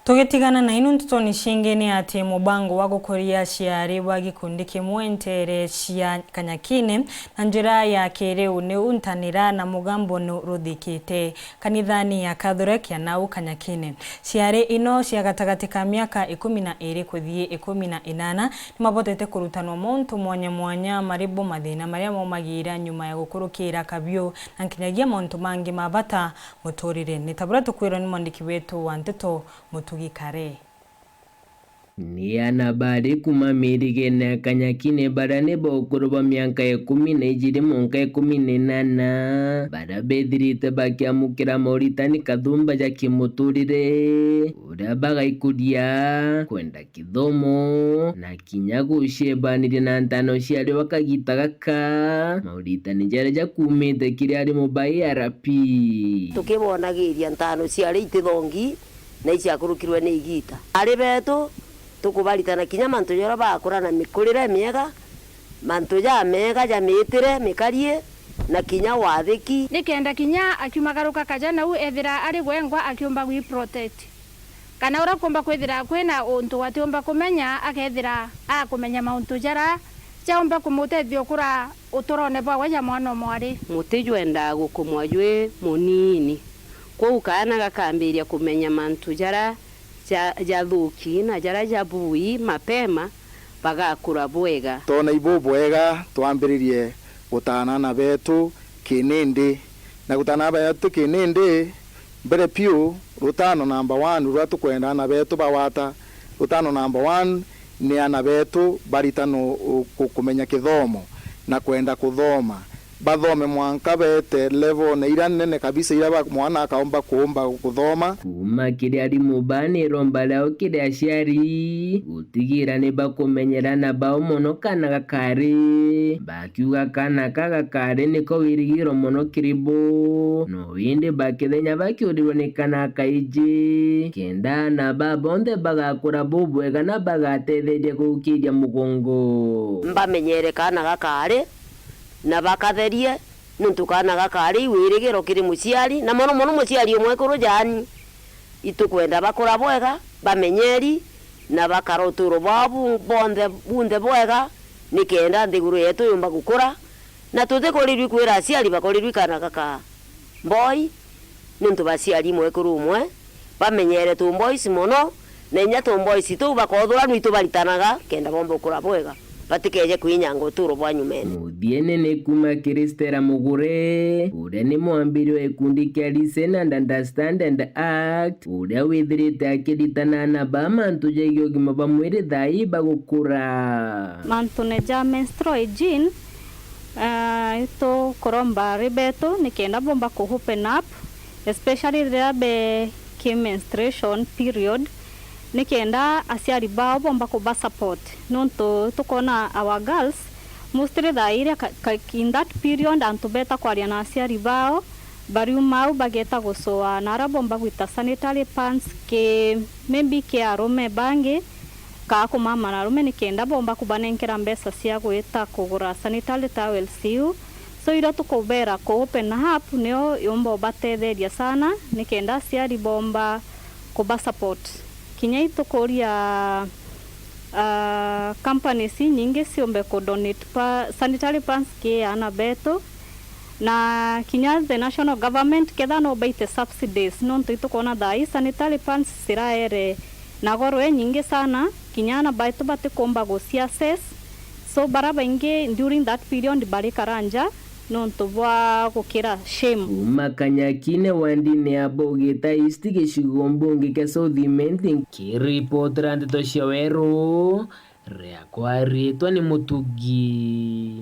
Tugitigana na inu ntutoni shingeni ati mubango wa gukoria ciari wa gikundi kimwe ntere cia Kanyakine na njira ya kiriu ni untanira na mugambo no ruthikite kanithani ya Catholic ya nau Kanyakine. Ciari ino cia gatagati ka miaka 12 kuthie 18 ni mabotete kurutanwa muntu mwanya maribu mathina maria momagira nyuma ya gukurukira kabio na nkinyagia muntu mangi mabata muturire. Nitabura tukwirwa ni mwandiki wetu wa Nteto Mutugikare. Ni anabari kumamirige na Kanyakine barane bokuru ba miaka 12 monka 18 barabethirite bakiamukira moritani kathumba ja kimuturire uria bagaikuria kwenda kithomo na kinya gucebanire na ntano ciari bakagita gaka moritani jare ja kumite kiri ari mobai arapi tukibonagiria ntano ciari itithongi na iciakurukirwe ni igita ari betu tukubaritana kinya mantu yora bakura na mikurire miega mantu ja mega ja mitire mikarie na kinya wathiki nikenda kinya akiumagaruka kaja na u ethira ari gwengwa akiumba gwi protect kana ura kumba kwethira kwena untu watiumba kumenya akethira akumenya mauntu jara chaumba kumutethio kura uturone bwa ya mwana mwari mutijwenda gukumwajwe munini kwa ukana gakambiria kumenya mantu jara jathuki na jara jabui mapema bagakura bwega tona ibo bwega twambiririe gutanana betu kinindi na gutana betu kinindi mbere piu rutano number 1 rwa tukwenda na betu bawata rutano number 1 ni ana betu baritano kumenya kithomo na kwenda kuthoma bathome mwanka bete level na ira nene kabisa ira mwana akaomba kuomba kuthoma kuma kiri ari mubani romba lao kiri aciari gutigira ni bakumenyerana bao mono kana gakari bakiuga kana kagakari niko wirigiro mono kiribo no inde bakithenya bakiurirwo ni kana kaiji kenda na babonde bagakura bubwega na bagatetheria gukiria mugongo mbamenyere kana gakari na bakatherie nuntukana gakari wirigiro kiri muciari na mono muciari umwe kuru jani itukwenda bakora bwega bamenyeri na bakaroturo babu bunde bwega nikenda ndiguru yetu yumba gukura na tutikorirwi kwira aciari bakorirwi kana gaka boy nuntu baciari umwe kuru umwe bamenyere tu boys mono na nya tu boys tu bakothura nwitu baritanaga kenda bomba gukura bwega batikeje kwinyango turo bwanyumene mudiene ne kuma Kristera Mugure uria ni mwambiri wa ikundi kia Listen and Understand and Act uria withirite akiritana na bamantu jegyo gima bamwire thai bagukura mantu neja menstrual hygiene ito koromba ribeto nikenda bomba ku open up especially the menstruation period nikenda aciari bao bomba kuba support nonto tukona our girls mostly thaire in that period antu beta kwaria na aciari bao bariu mau bageta gusoa nara bomba gwita sanitary pads ke maybe ke arume bangi ka kumama na arume nikenda bomba kubanenkera mbesa cia gwita kugura sanitary towels siu so ira tukubera ko open up nio yombo batetheria sana nikenda aciari bomba kuba support kinya itukuria companies nyingi ciombe ku donate sanitary pads ke ana beto na kinya the national government ketha no baite subsidies nonto itukona thai sanitary pads siraere na goro nyingi sana kinya na baito bate komba go access so baraba inge during that period bari karanja nonto bwa gukira shame Makanyakine wandine abogeta istige shigombonge ke South Menting kiripot rande to shawero rea kwa ritwa ni Mutugi.